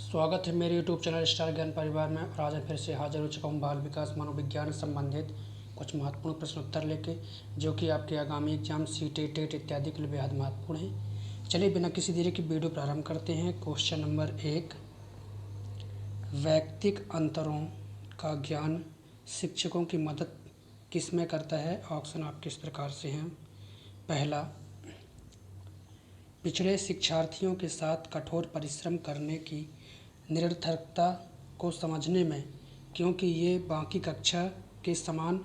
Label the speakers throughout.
Speaker 1: स्वागत है मेरे YouTube चैनल स्टार ज्ञान परिवार में। और आज मैं फिर से हाजिर हो चुका हूँ बाल विकास मनोविज्ञान से संबंधित कुछ महत्वपूर्ण प्रश्न उत्तर लेके, जो कि आपके आगामी एग्जाम सीटेट टेट इत्यादि के लिए बेहद महत्वपूर्ण है। चलिए बिना किसी देरी के वीडियो प्रारंभ करते हैं। क्वेश्चन नंबर 1, वैयक्तिक अंतरों का ज्ञान शिक्षकों की मदद किसमें करता है? ऑप्शन आपके इस प्रकार से हैं। पहला, पिछड़े शिक्षार्थियों के साथ कठोर परिश्रम करने की निरर्थकता को समझने में, क्योंकि ये बाकी कक्षा के समान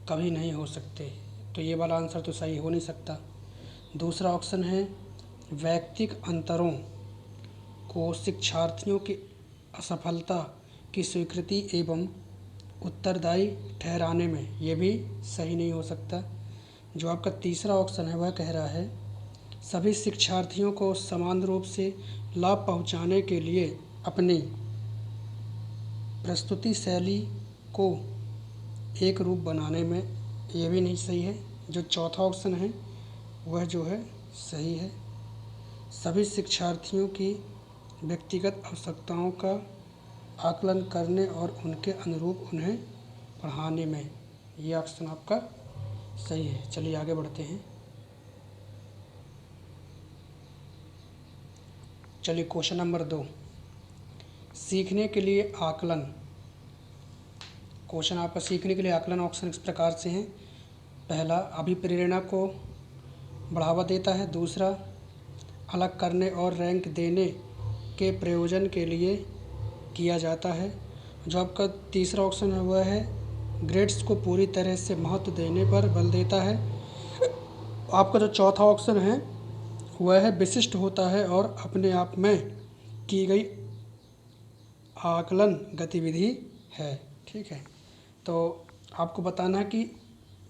Speaker 1: कभी नहीं हो सकते। तो ये वाला आंसर तो सही हो नहीं सकता। दूसरा ऑप्शन है, वैयक्तिक अंतरों को शिक्षार्थियों की असफलता की स्वीकृति एवं उत्तरदायी ठहराने में, ये भी सही नहीं हो सकता। जो आपका तीसरा ऑप्शन है वह कह रहा है, सभी शिक्षार्थियों को समान रूप से लाभ पहुंचाने के लिए अपनी प्रस्तुति शैली को एक रूप बनाने में, ये भी नहीं सही है। जो चौथा ऑप्शन है वह जो है सही है, सभी शिक्षार्थियों की व्यक्तिगत आवश्यकताओं का आकलन करने और उनके अनुरूप उन्हें पढ़ाने में, ये ऑप्शन आपका सही है। चलिए आगे बढ़ते हैं। चलिए क्वेश्चन नंबर 2, सीखने के लिए आकलन। क्वेश्चन आपका सीखने के लिए आकलन ऑप्शन इस प्रकार से हैं। पहला, अभिप्रेरणा को बढ़ावा देता है। दूसरा, अलग करने और रैंक देने के प्रयोजन के लिए किया जाता है। जो आपका तीसरा ऑप्शन है वह है, ग्रेड्स को पूरी तरह से महत्व देने पर बल देता है। आपका जो चौथा ऑप्शन है वह है, विशिष्ट होता है और अपने आप में की गई आकलन गतिविधि है। ठीक है, तो आपको बताना है कि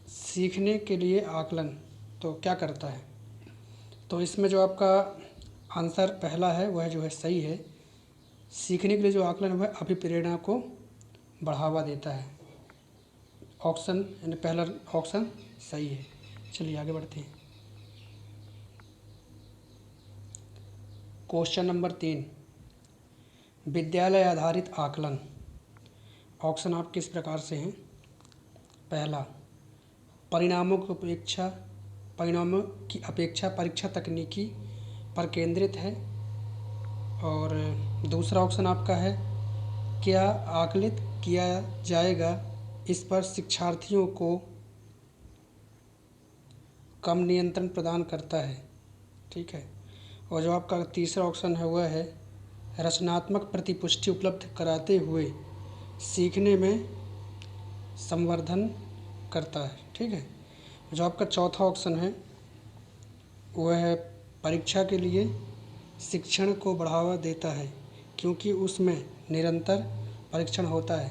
Speaker 1: सीखने के लिए आकलन तो क्या करता है। तो इसमें जो आपका आंसर पहला है वह जो है सही है। सीखने के लिए जो आकलन है वह अभिप्रेरणा को बढ़ावा देता है। ऑप्शन यानी पहला ऑप्शन सही है। चलिए आगे बढ़ते हैं। क्वेश्चन नंबर 3, विद्यालय आधारित आकलन। ऑप्शन आप किस प्रकार से हैं। पहला, परिणामों की अपेक्षा परीक्षा तकनीकी पर केंद्रित है। और दूसरा ऑप्शन आपका है, क्या आकलित किया जाएगा इस पर शिक्षार्थियों को कम नियंत्रण प्रदान करता है। ठीक है, और जो आपका तीसरा ऑप्शन है वह है, रचनात्मक प्रतिपुष्टि उपलब्ध कराते हुए सीखने में संवर्धन करता है। ठीक है, जो आपका चौथा ऑप्शन है वह है, परीक्षा के लिए शिक्षण को बढ़ावा देता है क्योंकि उसमें निरंतर परीक्षण होता है।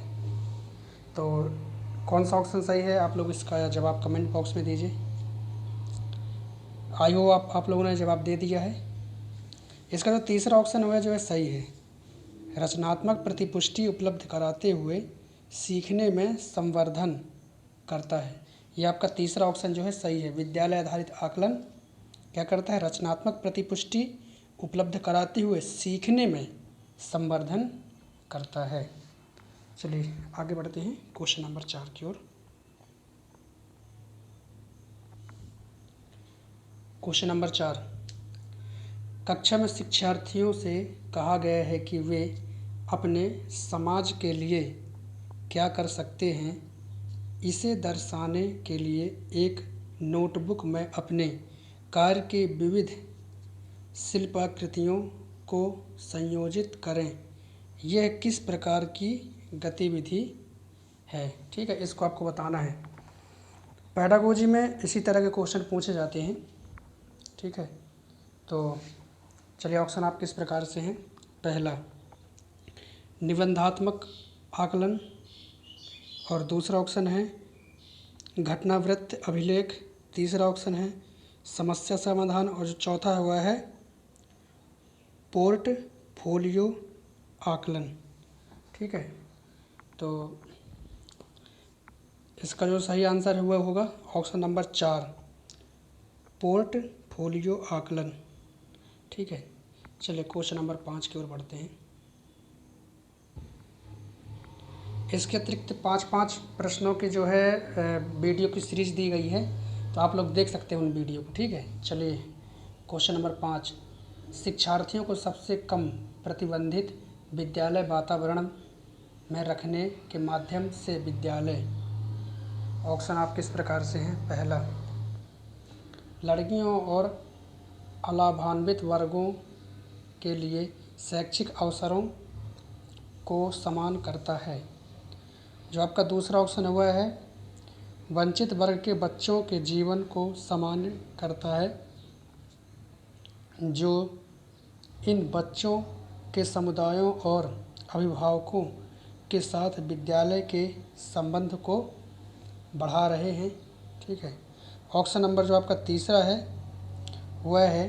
Speaker 1: तो कौन सा ऑप्शन सही है, आप लोग इसका जवाब कमेंट बॉक्स में दीजिए। आई होप आप लोगों ने जवाब दे दिया है। इसका जो तीसरा ऑप्शन हुआ जो है सही है, रचनात्मक प्रतिपुष्टि उपलब्ध कराते हुए सीखने में संवर्धन करता है। ये आपका तीसरा ऑप्शन जो है सही है। विद्यालय आधारित आकलन क्या करता है, रचनात्मक प्रतिपुष्टि उपलब्ध कराते हुए सीखने में संवर्धन करता है। चलिए आगे बढ़ते हैं क्वेश्चन नंबर 4 की ओर। क्वेश्चन नंबर 4, कक्षा में शिक्षार्थियों से कहा गया है कि वे अपने समाज के लिए क्या कर सकते हैं। इसे दर्शाने के लिए एक नोटबुक में अपने कार्य के विविध शिल्पाकृतियों को संयोजित करें। यह किस प्रकार की गतिविधि है। ठीक है, इसको आपको बताना है। पेडागोजी में इसी तरह के क्वेश्चन पूछे जाते हैं। ठीक है, तो चलिए ऑप्शन आप किस प्रकार से हैं। पहला, निबंधात्मक आकलन। और दूसरा ऑप्शन है, घटनावृत्त अभिलेख। तीसरा ऑप्शन है, समस्या समाधान। और जो चौथा है वह है, पोर्टफोलियो आकलन। ठीक है, तो इसका जो सही आंसर है वह होगा ऑप्शन नंबर 4, पोर्टफोलियो आकलन। ठीक है, चलिए क्वेश्चन नंबर 5 की ओर बढ़ते हैं। इसके अतिरिक्त 5-5 प्रश्नों की जो है वीडियो की सीरीज़ दी गई है, तो आप लोग देख सकते हैं उन वीडियो को। ठीक है, चलिए क्वेश्चन नंबर 5, शिक्षार्थियों को सबसे कम प्रतिबंधित विद्यालय वातावरण में रखने के माध्यम से विद्यालय। ऑप्शन आपके इस प्रकार से हैं। पहला, लड़कियों और अलाभान्वित वर्गों के लिए शैक्षिक अवसरों को समान करता है। जो आपका दूसरा ऑप्शन है वह है वंचित वर्ग के बच्चों के जीवन को समान करता है, जो इन बच्चों के समुदायों और अभिभावकों के साथ विद्यालय के संबंध को बढ़ा रहे हैं। ठीक है, ऑप्शन नंबर जो आपका तीसरा है वह है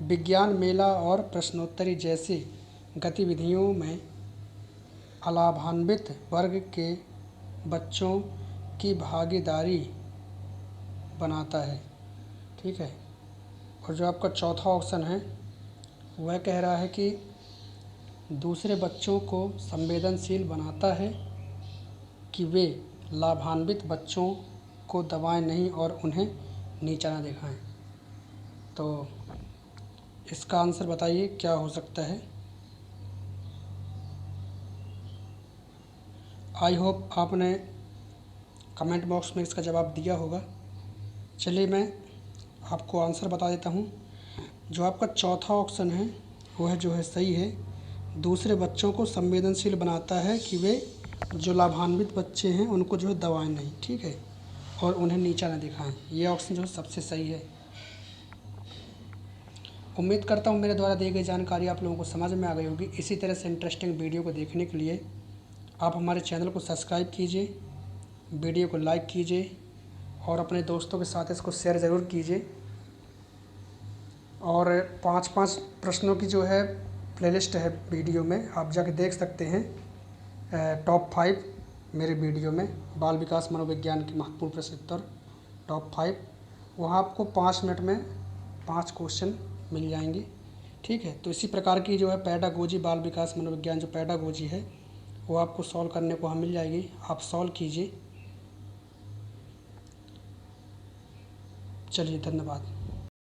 Speaker 1: विज्ञान मेला और प्रश्नोत्तरी जैसी गतिविधियों में अलाभान्वित वर्ग के बच्चों की भागीदारी बनाता है। ठीक है, और जो आपका चौथा ऑप्शन है वह कह रहा है कि दूसरे बच्चों को संवेदनशील बनाता है कि वे लाभान्वित बच्चों को दबाएं नहीं और उन्हें नीचा ना दिखाएं। तो इसका आंसर बताइए क्या हो सकता है। आई होप आपने कमेंट बॉक्स में इसका जवाब दिया होगा। चलिए मैं आपको आंसर बता देता हूँ। जो आपका चौथा ऑप्शन है वह जो है सही है। दूसरे बच्चों को संवेदनशील बनाता है कि वे जो लाभान्वित बच्चे हैं उनको जो है दबाएं नहीं। ठीक है, और उन्हें नीचा न दिखाएं। ये ऑप्शन जो है सबसे सही है। उम्मीद करता हूँ मेरे द्वारा दी गई जानकारी आप लोगों को समझ में आ गई होगी। इसी तरह से इंटरेस्टिंग वीडियो को देखने के लिए आप हमारे चैनल को सब्सक्राइब कीजिए, वीडियो को लाइक कीजिए और अपने दोस्तों के साथ इसको शेयर ज़रूर कीजिए। और 5-5 प्रश्नों की जो है प्लेलिस्ट है वीडियो में, आप जाके देख सकते हैं। टॉप 5 मेरे वीडियो में बाल विकास मनोविज्ञान के महत्वपूर्ण प्रश्न उत्तर टॉप 5, वहाँ आपको 5 मिनट में 5 क्वेश्चन मिल जाएंगे। ठीक है, तो इसी प्रकार की जो है पैडागोजी बाल विकास मनोविज्ञान जो पैडागोजी है वो आपको सॉल्व करने को मिल जाएगी। आप सॉल्व कीजिए। चलिए, धन्यवाद।